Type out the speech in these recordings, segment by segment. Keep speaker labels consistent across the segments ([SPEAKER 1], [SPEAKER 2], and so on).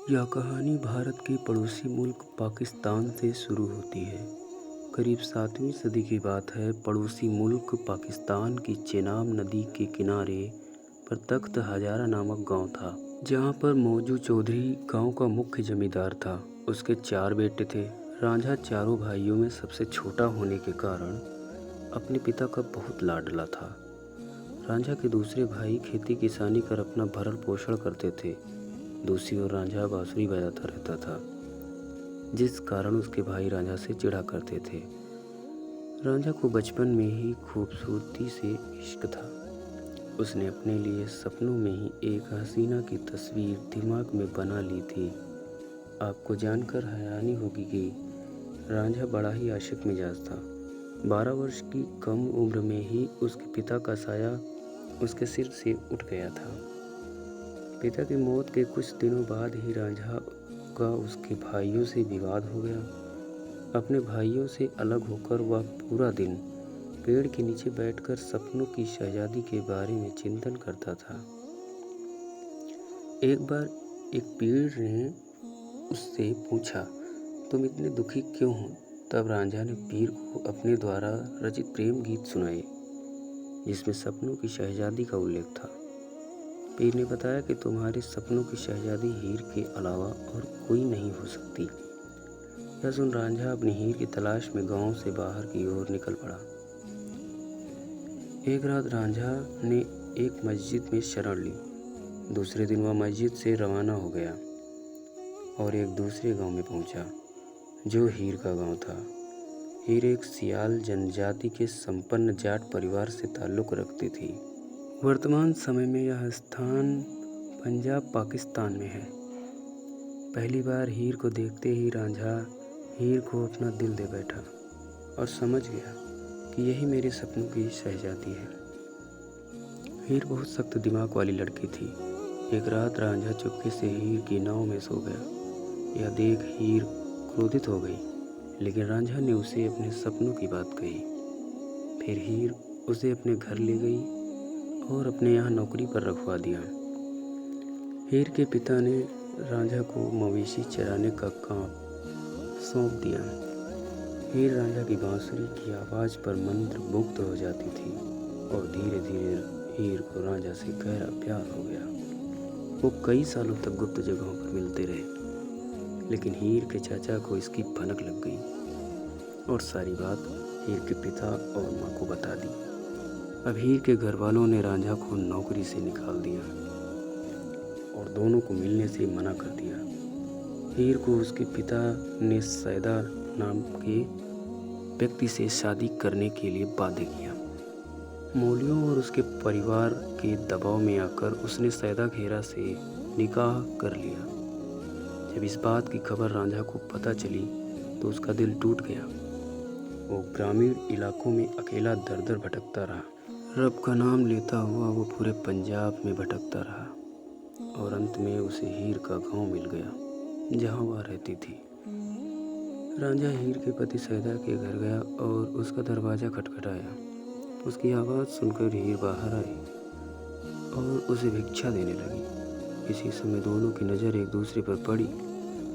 [SPEAKER 1] यह कहानी भारत के पड़ोसी मुल्क पाकिस्तान से शुरू होती है। करीब 7वीं सदी की बात है। पड़ोसी मुल्क पाकिस्तान की चेनाब नदी के किनारे पर तख्त हजारा नामक गांव था, जहां पर मौजू चौधरी गांव का मुख्य जमींदार था। उसके 4 बेटे थे। रांझा चारों भाइयों में सबसे छोटा होने के कारण अपने पिता का बहुत लाडला था। रांझा के दूसरे भाई खेती किसानी कर अपना भरण पोषण करते थे। दूसरी ओर रांझा बांसुरी बजाता रहता था, जिस कारण उसके भाई रांझा से चिढ़ा करते थे। रांझा को बचपन में ही खूबसूरती से इश्क था। उसने अपने लिए सपनों में ही एक हसीना की तस्वीर दिमाग में बना ली थी। आपको जानकर हैरानी होगी कि रांझा बड़ा ही आशिक मिजाज था। 12 वर्ष की कम उम्र में ही उसके पिता का साया उसके सिर से उठ गया था। पिता की मौत के कुछ दिनों बाद ही रांझा का उसके भाइयों से विवाद हो गया। अपने भाइयों से अलग होकर वह पूरा दिन पेड़ के नीचे बैठकर सपनों की शहजादी के बारे में चिंतन करता था। एक बार एक पेड़ ने उससे पूछा, तुम इतने दुखी क्यों हो? तब रांझा ने पीर को अपने द्वारा रचित प्रेम गीत सुनाए, जिसमें सपनों की शहजादी का उल्लेख था। पीर ने बताया कि तुम्हारे सपनों की शहजादी हीर के अलावा और कोई नहीं हो सकती। यह सुन रांझा अपनी हीर की तलाश में गांव से बाहर की ओर निकल पड़ा। एक रात रांझा ने एक मस्जिद में शरण ली। दूसरे दिन वह मस्जिद से रवाना हो गया और एक दूसरे गांव में पहुंचा, जो हीर का गांव था। हीर एक सियाल जनजाति के संपन्न जाट परिवार से ताल्लुक़ रखती थी। वर्तमान समय में यह स्थान पंजाब पाकिस्तान में है। पहली बार हीर को देखते ही रांझा हीर को अपना दिल दे बैठा और समझ गया कि यही मेरे सपनों की शहजादी है। हीर बहुत सख्त दिमाग वाली लड़की थी। एक रात रांझा चुपके से हीर की नाव में सो गया। यह देख हीर क्रोधित हो गई, लेकिन रांझा ने उसे अपने सपनों की बात कही। फिर हीर उसे अपने घर ले गई और अपने यहाँ नौकरी पर रखवा दिया। हीर के पिता ने रांझा को मवेशी चराने का काम सौंप दिया। हीर रांझा की बांसुरी की आवाज़ पर मंत्रमुग्ध हो जाती थी और धीरे धीरे हीर को रांझा से गहरा प्यार हो गया। वो कई सालों तक गुप्त जगहों पर मिलते रहे, लेकिन हीर के चाचा को इसकी भनक लग गई और सारी बात हीर के पिता और माँ को बता दी। अब हीर के घर वालों ने रांझा को नौकरी से निकाल दिया और दोनों को मिलने से मना कर दिया। हीर को उसके पिता ने सैदा नाम के व्यक्ति से शादी करने के लिए बाध्य किया। मौलियों और उसके परिवार के दबाव में आकर उसने सैदा घेरा से निकाह कर लिया। जब इस बात की खबर रांझा को पता चली तो उसका दिल टूट गया। वो ग्रामीण इलाकों में अकेला दर दर भटकता रहा। रब का नाम लेता हुआ वो पूरे पंजाब में भटकता रहा और अंत में उसे हीर का गांव मिल गया, जहां वह रहती थी। रांझा हीर के पति सैदा के घर गया और उसका दरवाज़ा खटखटाया। उसकी आवाज़ सुनकर हीर बाहर आई और उसे भिक्षा देने लगी। इसी समय दोनों की नज़र एक दूसरे पर पड़ी।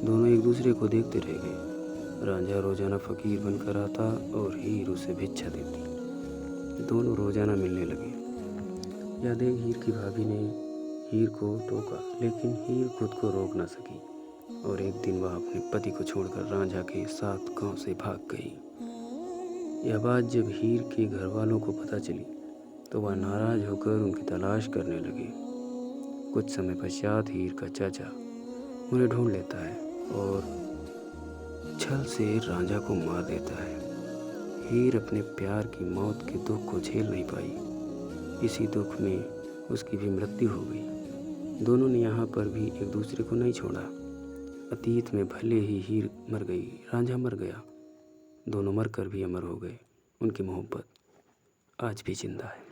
[SPEAKER 1] दोनों एक दूसरे को देखते रह गए। रांझा रोज़ाना फ़कीर बनकर आता और हीर उसे भिक्षा देती। दोनों रोज़ाना मिलने लगे। यह देख हीर की भाभी ने हीर को टोका, लेकिन हीर खुद को रोक न सकी और एक दिन वह अपने पति को छोड़कर रांझा के साथ गांव से भाग गई। यह बात जब हीर के घर वालों को पता चली तो वह नाराज़ होकर उनकी तलाश करने लगे। कुछ समय पश्चात हीर का चाचा उन्हें ढूंढ लेता है और छल से रांझा को मार देता है। हीर अपने प्यार की मौत के दुख को झेल नहीं पाई। इसी दुख में उसकी भी मृत्यु हो गई। दोनों ने यहाँ पर भी एक दूसरे को नहीं छोड़ा। अतीत में भले ही हीर मर गई, रांझा मर गया, दोनों मरकर भी अमर हो गए। उनकी मोहब्बत आज भी जिंदा है।